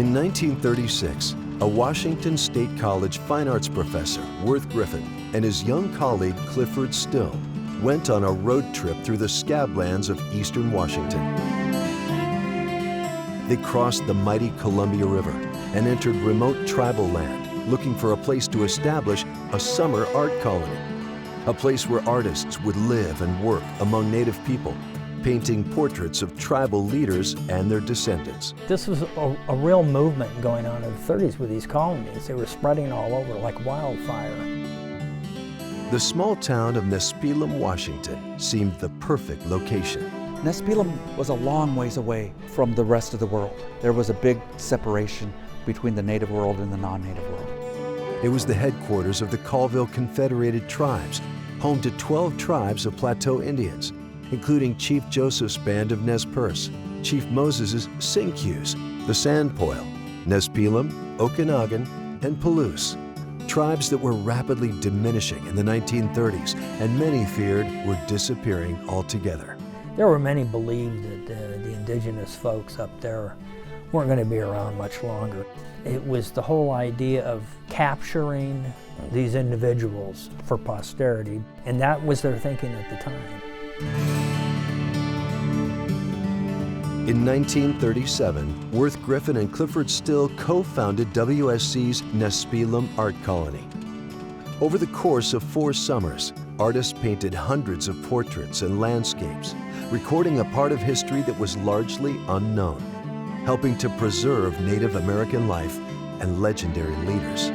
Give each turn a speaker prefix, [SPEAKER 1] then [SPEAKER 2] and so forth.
[SPEAKER 1] In 1936, a Washington State College fine arts professor, Worth Griffin, and his young colleague, Clyfford Still, went on a road trip through the scablands of eastern Washington. They crossed the mighty Columbia River and entered remote tribal land, looking for a place to establish a summer art colony, a place where artists would live and work among native people, painting portraits of tribal leaders and their descendants.
[SPEAKER 2] This was a real movement going on in the 30s with these colonies. They were spreading all over like wildfire.
[SPEAKER 1] The small town of Nespelem, Washington seemed the perfect location.
[SPEAKER 3] Nespelem was a long ways away from the rest of the world. There was a big separation between the native world and the non-native world.
[SPEAKER 1] It was the headquarters of the Colville Confederated Tribes, home to 12 tribes of Plateau Indians, including Chief Joseph's band of Nez Perce, Chief Moses Sinkiuse, the San Poil, Nespelem, Okanagan, and Palouse. Tribes that were rapidly diminishing in the 1930s and many feared were disappearing altogether.
[SPEAKER 2] There were many believed that the indigenous folks up there weren't going to be around much longer. It was the whole idea of capturing these individuals for posterity, and that was their thinking at the time.
[SPEAKER 1] In 1937, Worth Griffin and Clyfford Still co-founded WSC's Nespelem Art Colony. Over the course of 4 summers, artists painted hundreds of portraits and landscapes, recording a part of history that was largely unknown, helping to preserve Native American life and legendary leaders.